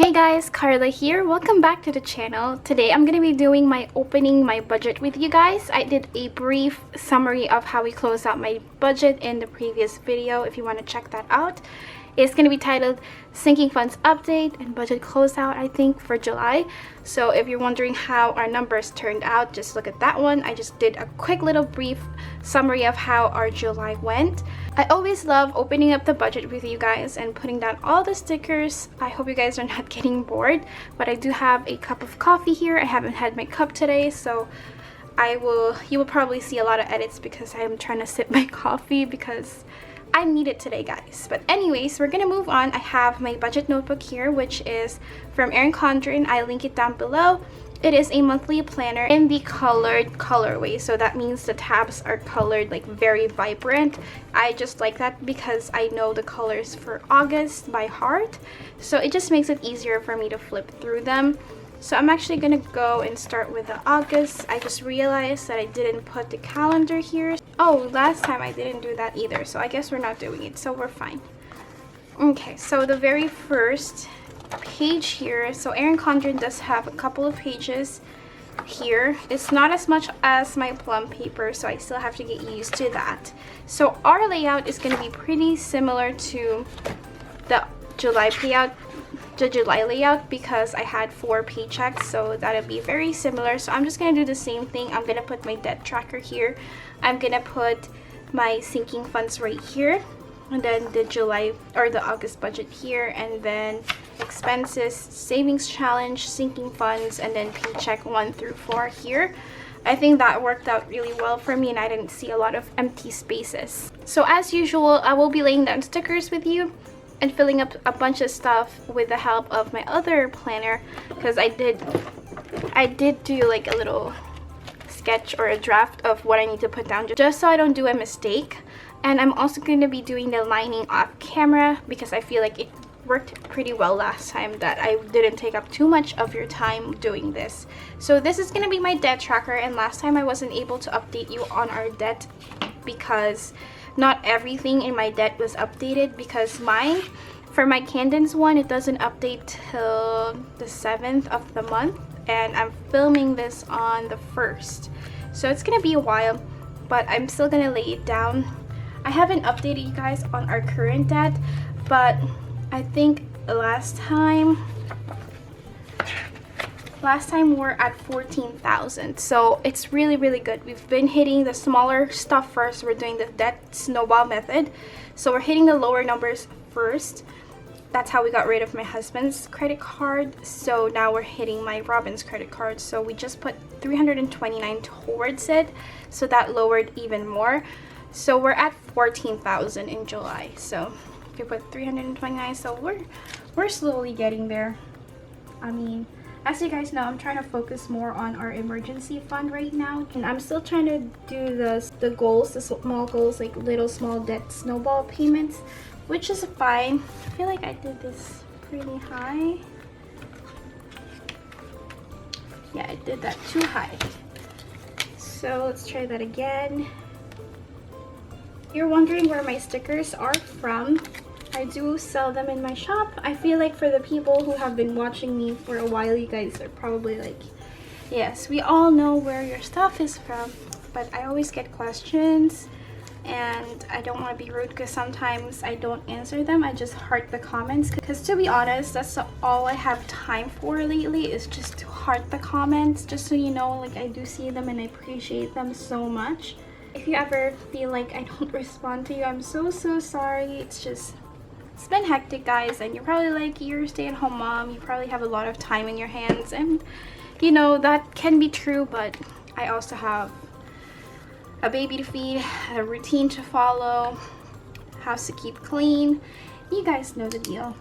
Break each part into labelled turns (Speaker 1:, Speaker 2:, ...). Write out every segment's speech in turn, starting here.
Speaker 1: Hey guys, Carla here. Welcome back to the channel. Today I'm going to be doing my opening my budget with you guys. I did a brief summary of how we closed out my budget in the previous video if you want to check that out. It's going to be titled Sinking Funds Update and Budget Closeout, I think, for July. So if you're wondering how our numbers turned out, just look at that one. I just did a quick little brief summary of how our July went. I always love opening up the budget with you guys and putting down all the stickers. I hope you guys are not getting bored, but I do have a cup of coffee here. I haven't had my cup today, so you will probably see a lot of edits because I am trying to sip my coffee because I need it today, guys. But anyways, we're gonna move on. I have my budget notebook here, which is from Erin Condren. I link it down below. It is a monthly planner in the colored colorway, so that means the tabs are colored like very vibrant. I just like that because I know the colors for August by heart, so it just makes it easier for me to flip through them. So I'm actually gonna go and start with the August. I just realized that I didn't put the calendar here. Oh, last time I didn't do that either, so I guess we're not doing it, so we're fine. Okay, so the very first page here, so Erin Condren does have a couple of pages here. It's not as much as my plum paper, so I still have to get used to that. So our layout is going to be pretty similar to the July layout because I had 4 paychecks, so that'll be very similar. So I'm just going to do the same thing. I'm going to put my debt tracker here. I'm going to put my sinking funds right here, and then the July or the August budget here, and then expenses, savings challenge, sinking funds, and then paycheck 1 through 4 here. I think that worked out really well for me and I didn't see a lot of empty spaces. So as usual, I will be laying down stickers with you and filling up a bunch of stuff with the help of my other planner, because I did do like a little sketch or a draft of what I need to put down just so I don't do a mistake. And I'm also going to be doing the lining off camera because I feel like it worked pretty well last time that I didn't take up too much of your time doing this. So this is going to be my debt tracker, and last time I wasn't able to update you on our debt because not everything in my debt was updated, because mine, for my Candens one, it doesn't update till the 7th of the month, and I'm filming this on the 1st, so it's gonna be a while, but I'm still gonna lay it down. I haven't updated you guys on our current debt, but I think last time we're at 14,000, so it's really good. We've been hitting the smaller stuff first. We're doing the debt snowball method, so we're hitting the lower numbers first. That's how we got rid of my husband's credit card, so now we're hitting my Robin's credit card. So we just put 329 towards it, so that lowered even more. So we're at 14,000 in July. So if you put 329, so we're slowly getting there. I mean, as you guys know, I'm trying to focus more on our emergency fund right now, and I'm still trying to do the goals, the small goals, like little small debt snowball payments, which is fine. I feel like I did this pretty high. Yeah, I did that too high. So let's try that again. You're wondering where my stickers are from. I do sell them in my shop. I feel like for the people who have been watching me for a while, you guys are probably like, yes, we all know where your stuff is from, but I always get questions and I don't want to be rude because sometimes I don't answer them. I just heart the comments because, to be honest, that's all I have time for lately, is just to heart the comments, just so you know, like, I do see them and I appreciate them so much. If you ever feel like I don't respond to you, I'm so sorry. It's been hectic, guys, and you're probably like, you're a stay-at-home mom, you probably have a lot of time in your hands, and you know that can be true, but I also have a baby to feed, a routine to follow, house to keep clean. You guys know the deal.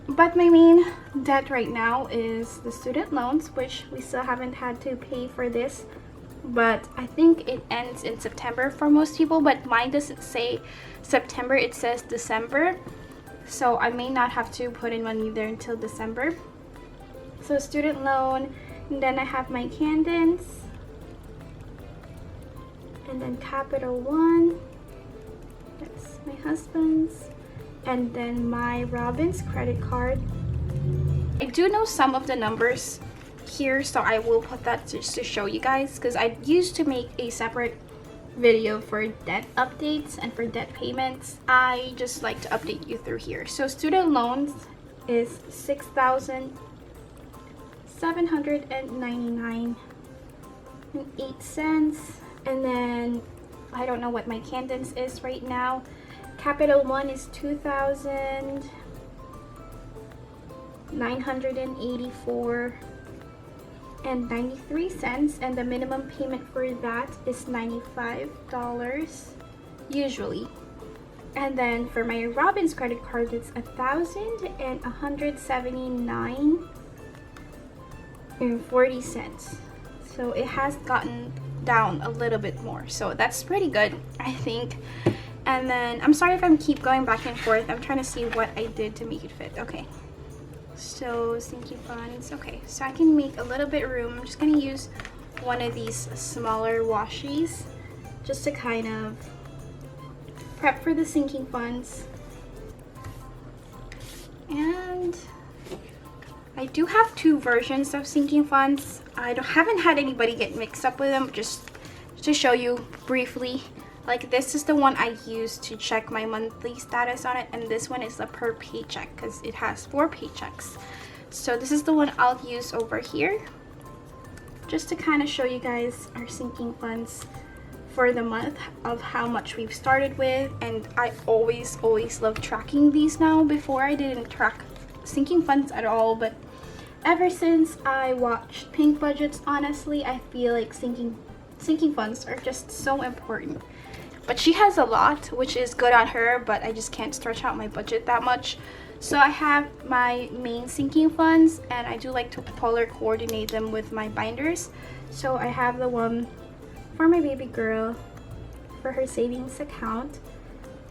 Speaker 1: But my main debt right now is the student loans, which we still haven't had to pay for this, but I think it ends in September for most people, but mine doesn't say September, it says December, so I may not have to put in money there until December. So student loan, and then I have my Candens, and then Capital One, that's my husband's, and then my Robin's credit card, I do know some of the numbers here, so I will put that just to show you guys, because I used to make a separate video for debt updates and for debt payments. I just like to update you through here. So student loans is $6,799.08, and then I don't know what my Candence is right now. Capital One is $2,984.93, and the minimum payment for that is $95 usually. And then for my Robin's credit card, it's $1,179.40. So it has gotten down a little bit more, so that's pretty good, I think. And then I'm sorry if I keep going back and forth. I'm trying to see what I did to make it fit. Okay, so sinking funds. Okay, so I can make a little bit room. I'm just gonna use one of these smaller washies just to kind of prep for the sinking funds. And I do have two versions of sinking funds. I haven't had anybody get mixed up with them. Just to show you briefly, like this is the one I use to check my monthly status on it, and this one is the per paycheck because it has 4 paychecks. So this is the one I'll use over here, just to kind of show you guys our sinking funds for the month of how much we've started with. And I always love tracking these now. Before I didn't track sinking funds at all, but ever since I watched Pink Budgets, honestly, I feel like sinking funds are just so important. But she has a lot, which is good on her, but I just can't stretch out my budget that much. So I have my main sinking funds, and I do like to color coordinate them with my binders. So I have the one for my baby girl for her savings account,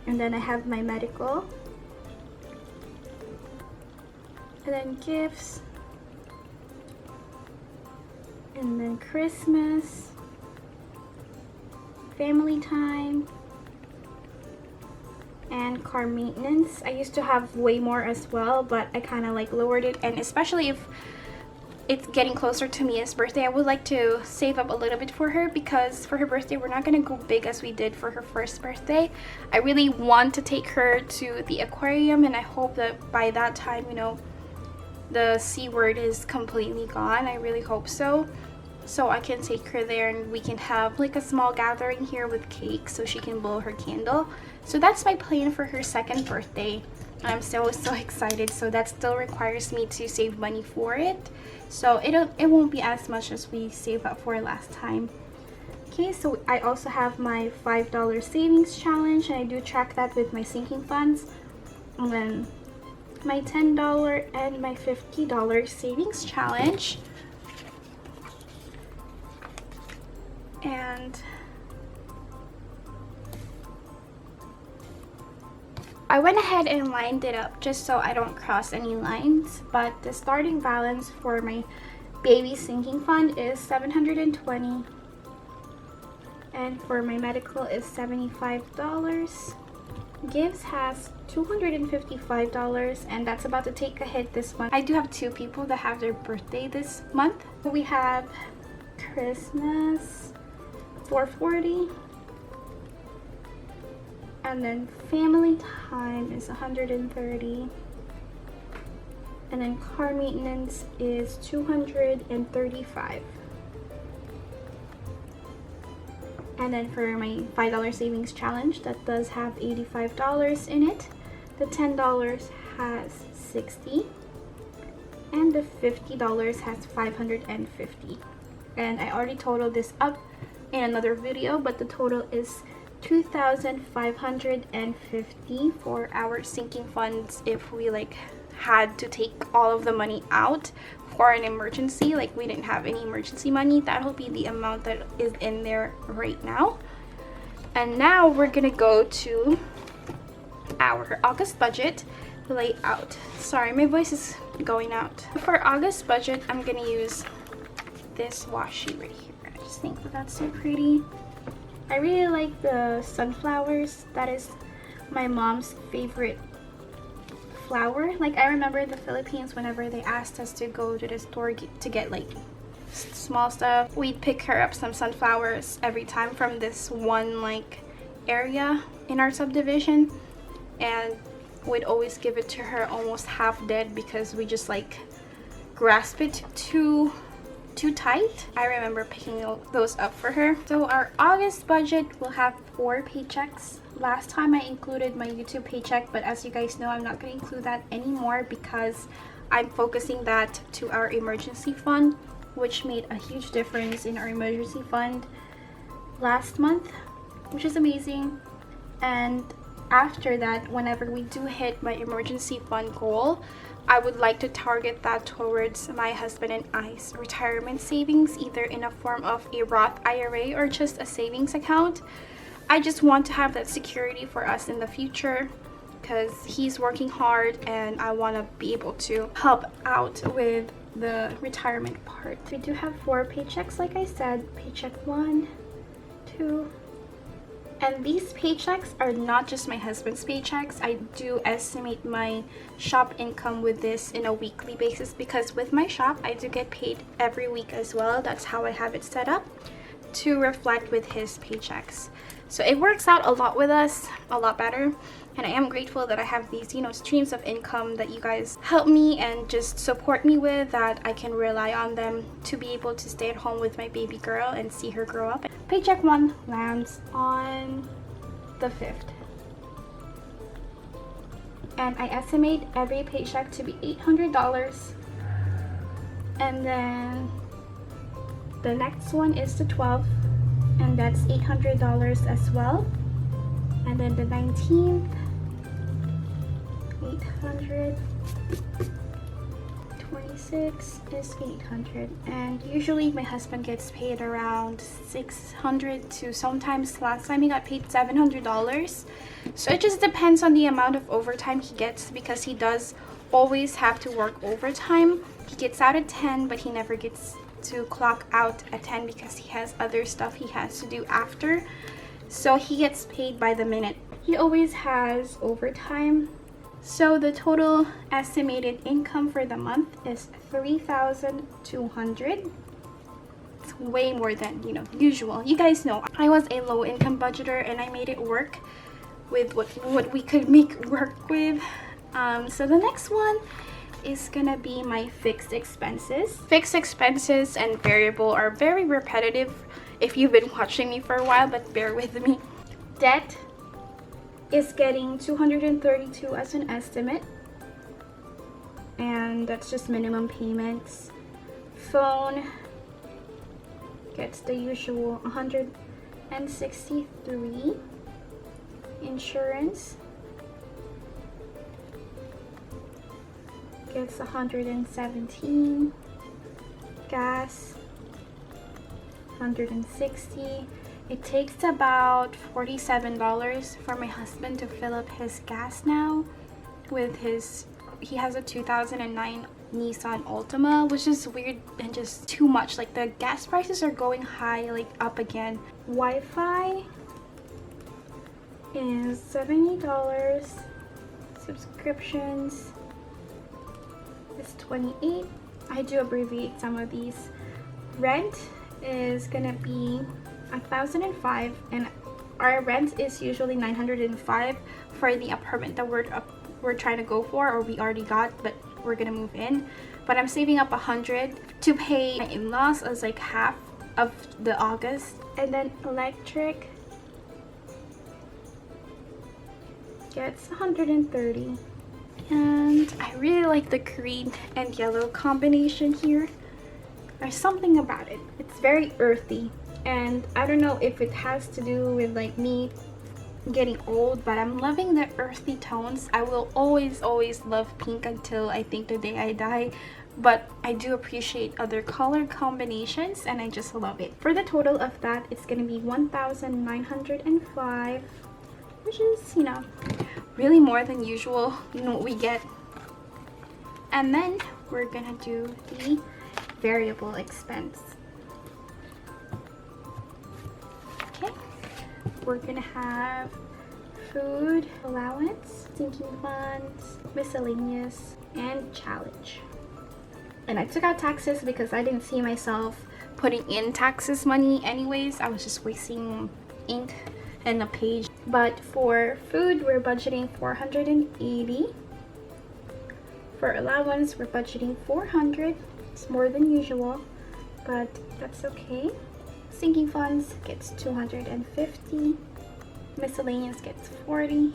Speaker 1: and then I have my medical, and then gifts, and then Christmas, family time, and car maintenance. I used to have way more as well, but I kind of like lowered it, and especially if it's getting closer to Mia's birthday, I would like to save up a little bit for her, because for her birthday we're not going to go big as we did for her first birthday. I really want to take her to the aquarium, and I hope that by that time, you know, the C word is completely gone. I really hope so. So I can take her there and we can have like a small gathering here with cake so she can blow her candle. So that's my plan for her second birthday. I'm so excited. So that still requires me to save money for it. So it won't be as much as we saved up for last time. Okay, so I also have my $5 savings challenge, and I do track that with my sinking funds. And then my $10 and my $50 savings challenge. And I went ahead and lined it up just so I don't cross any lines, but the starting balance for my baby sinking fund is $720, and for my medical is $75. Gives has $255, and that's about to take a hit this month. I do have 2 people that have their birthday this month. We have Christmas, $440, and then family time is $130, and then car maintenance is $235. And then for my $5 savings challenge, that does have $85 in it. The $10 has $60, and the $50 has $550. And I already totaled this up in another video, but the total is $2,550 for our sinking funds if we like had to take all of the money out for an emergency, like we didn't have any emergency money. That'll be the amount that is in there right now. And now we're gonna go to our August budget layout. Sorry, my voice is going out. For August budget, I'm gonna use this washi right here. I just think that that's so pretty. I really like the sunflowers. That is my mom's favorite sunflower. Like, I remember in the Philippines, whenever they asked us to go to the store to get like small stuff, we'd pick her up some sunflowers every time from this one like area in our subdivision, and we'd always give it to her almost half dead because we just like grasp it too tight. I remember picking those up for her. So our August budget will have 4 paychecks. Last time I included my YouTube paycheck, but as you guys know, I'm not going to include that anymore because I'm focusing that to our emergency fund, which made a huge difference in our emergency fund last month, which is amazing. And after that, whenever we do hit my emergency fund goal, I would like to target that towards my husband and I's retirement savings, either in a form of a Roth IRA or just a savings account. I just want to have that security for us in the future because he's working hard and I want to be able to help out with the retirement part. We do have 4 paychecks, like I said. Paycheck 1, 2, and these paychecks are not just my husband's paychecks. I do estimate my shop income with this in a weekly basis because with my shop, I do get paid every week as well. That's how I have it set up to reflect with his paychecks. So it works out a lot with us, a lot better. And I am grateful that I have these, you know, streams of income that you guys help me and just support me with, that I can rely on them to be able to stay at home with my baby girl and see her grow up. Paycheck 1 lands on the 5th. And I estimate every paycheck to be $800. And then the next one is the 12th, and that's $800 as well. And then the 19th, 800, 26 is 800, and usually my husband gets paid around 600 to sometimes last time he got paid $700. So it just depends on the amount of overtime he gets because he does always have to work overtime. He gets out at 10, but he never gets to clock out at 10 because he has other stuff he has to do after. So he gets paid by the minute. He always has overtime. So the total estimated income for the month is $3,200. It's way more than, you know, usual. You guys know I was a low income budgeter and I made it work with what we could make work with. So the next one is gonna be my fixed expenses. Fixed expenses and variable are very repetitive if you've been watching me for a while, but bear with me. Debt is getting $232 as an estimate, and that's just minimum payments. Phone gets the usual $163. Insurance gets $117. Gas $160. It takes about $47 for my husband to fill up his gas now with he has a 2009 Nissan Altima, which is weird and just too much. Like, the gas prices are going high, like up again. Wi-Fi is $70. Subscriptions is $28. I do abbreviate some of these. Rent is gonna be $1,005, and our rent is usually $905 for the apartment that we're trying to go for, or we already got, but we're gonna move in. But I'm saving up $100 to pay my in-laws as like half of the August. And then electric gets $130. And I really like the green and yellow combination here. There's something about it. It's very earthy, and I don't know if it has to do with like me getting old, but I'm loving the earthy tones. I will always love pink until I think the day I die, but I do appreciate other color combinations and I just love it. For the total of that, it's gonna be $1,905, which is, you know, really more than usual, you know what we get. And then we're gonna do the variable expense. Okay, we're gonna have food allowance, sinking funds, miscellaneous, and challenge. And I took out taxes because I didn't see myself putting in taxes money anyways. I was just wasting ink and a page. But for food, we're budgeting 480. For allowance, we're budgeting 400. It's more than usual, but that's okay. Sinking funds gets 250. Miscellaneous gets 40.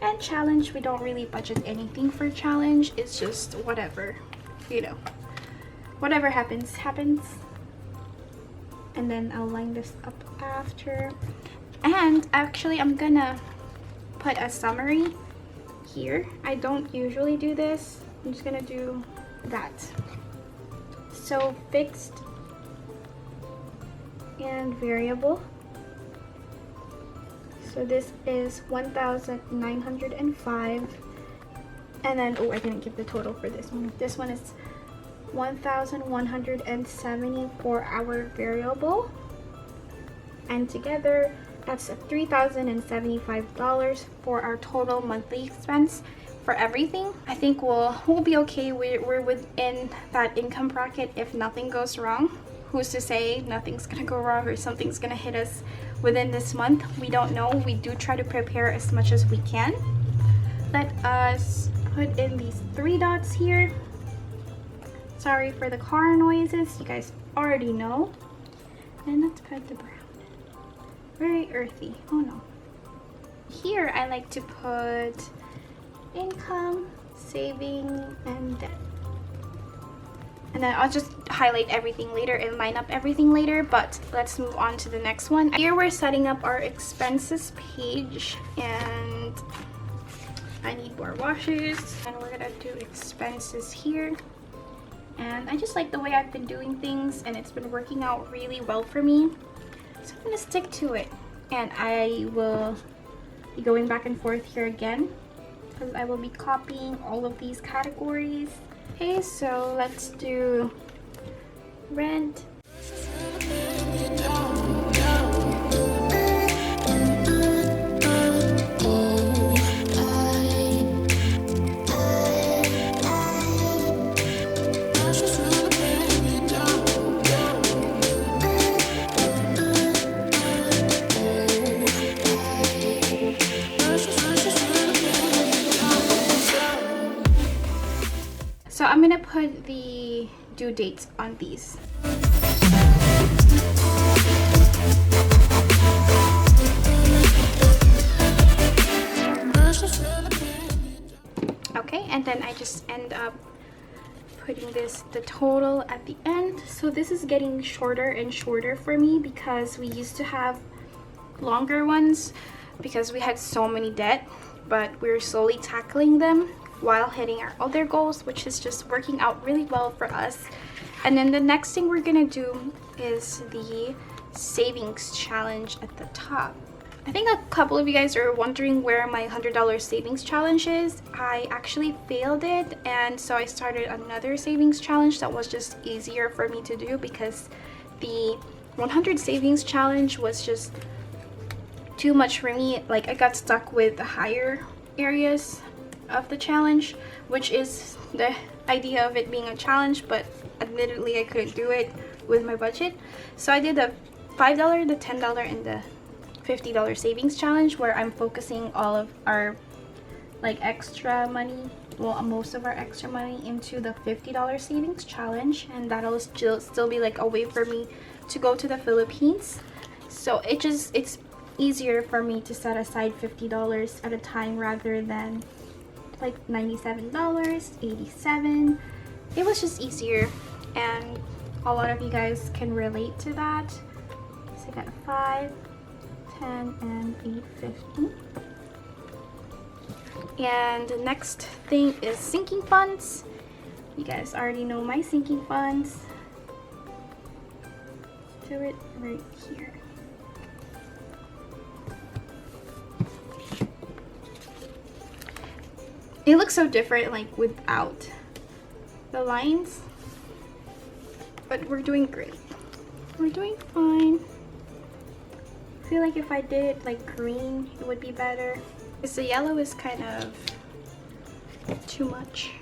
Speaker 1: And challenge, we don't really budget anything for challenge. It's just whatever, you know, whatever happens. And then I'll line this up after. And actually, I'm gonna put a summary here. I don't usually do this. I'm just gonna do that. So fixed and variable. So this is 1,905. And then, oh, I didn't give the total for this one. This one is 1,170 for our variable. And together, that's $3,075 for our total monthly expense for everything. I think we'll be okay. We're within that income bracket if nothing goes wrong. Who's to say nothing's gonna go wrong or something's gonna hit us within this month? We don't know. We do try to prepare as much as we can. Let us put in these 3 dots here. Sorry for the car noises, you guys already know. And let's put the brown. Very earthy. Oh no. Here I like to put income, saving, and debt. And then I'll just highlight everything later and line up everything later, but let's move on to the next one. Here we're setting up our expenses page, and I need more washes, and we're gonna do expenses here. And I just like the way I've been doing things, and it's been working out really well for me. So I'm gonna stick to it, and I will be going back and forth here again because I will be copying all of these categories. Okay, so let's do rent. So I'm gonna put the due dates on these. Okay, and then I just end up putting the total at the end. So this is getting shorter and shorter for me because we used to have longer ones because we had so many debt, but we're slowly tackling them while hitting our other goals, which is just working out really well for us. And then the next thing we're gonna do is the savings challenge at the top. I think a couple of you guys are wondering where my $100 savings challenge is. I actually failed it, and so I started another savings challenge that was just easier for me to do because the 100 savings challenge was just too much for me. Like, I got stuck with the higher areas of the challenge, which is the idea of it being a challenge, but admittedly I couldn't do it with my budget. So I did the $5, the $10, and the $50 savings challenge, where I'm focusing all of our like extra money, well, most of our extra money into the $50 savings challenge, and that'll still be like a way for me to go to the Philippines. So it's easier for me to set aside $50 at a time rather than like $97, $87. It was just easier, and a lot of you guys can relate to that. So I got 5, 10, and 850. And the next thing is sinking funds. You guys already know my sinking funds. Do it right here. It looks so different like without the lines, but we're doing great. We're doing fine. I feel like if I did it like green, it would be better. Because the yellow is kind of too much.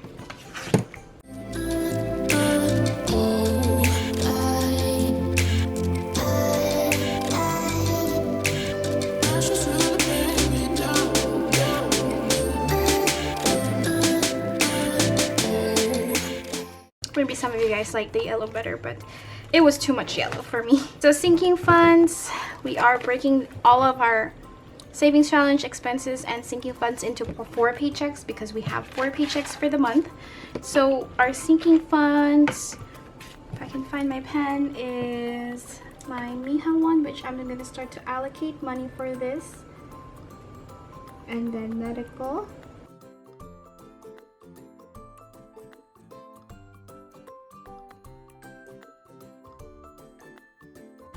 Speaker 1: Maybe some of you guys like the yellow better, but it was too much yellow for me. So sinking funds, we are breaking all of our savings challenge expenses and sinking funds into 4 paychecks because we have 4 paychecks for the month. So our sinking funds, if I can find my pen, is my Miha one, which I'm going to start to allocate money for this. And then medical.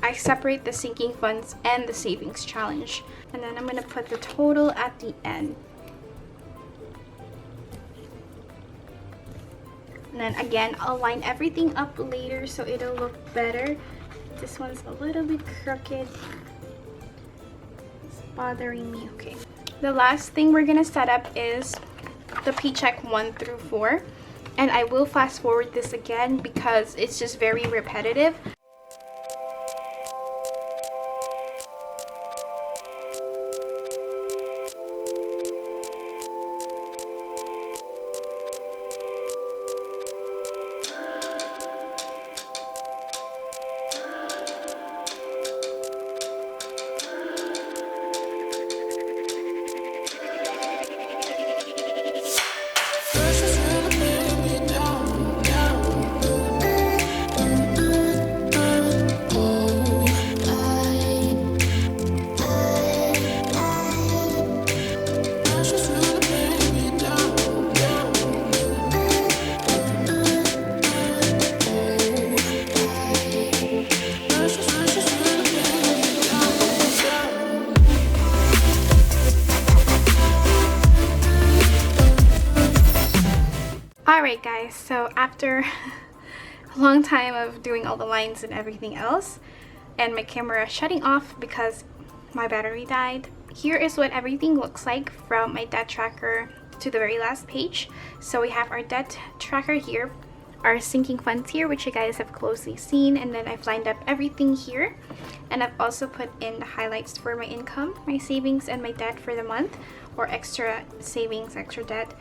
Speaker 1: I separate the sinking funds and the savings challenge, and then I'm going to put the total at the end. And then again, I'll line everything up later so it'll look better. This one's a little bit crooked. It's bothering me. Okay. The last thing we're going to set up is the paycheck 1 through 4. And I will fast forward this again because it's just very repetitive. Alright guys, so after a long time of doing all the lines and everything else, and my camera shutting off because my battery died, here is what everything looks like from my debt tracker to the very last page. So we have our debt tracker here, our sinking funds here, which you guys have closely seen, and then I've lined up everything here, and I've also put in the highlights for my income, my savings, and my debt for the month, or extra savings, extra debt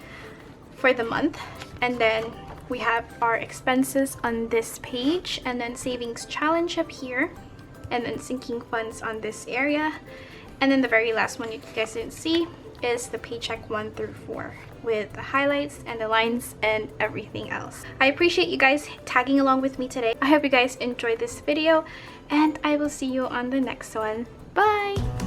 Speaker 1: for the month. And then we have our expenses on this page, and then savings challenge up here, and then sinking funds on this area, and then the very last one you guys didn't see is the paycheck 1 through 4 with the highlights and the lines and everything else. I appreciate you guys tagging along with me today. I hope you guys enjoyed this video, and I will see you on the next one. Bye!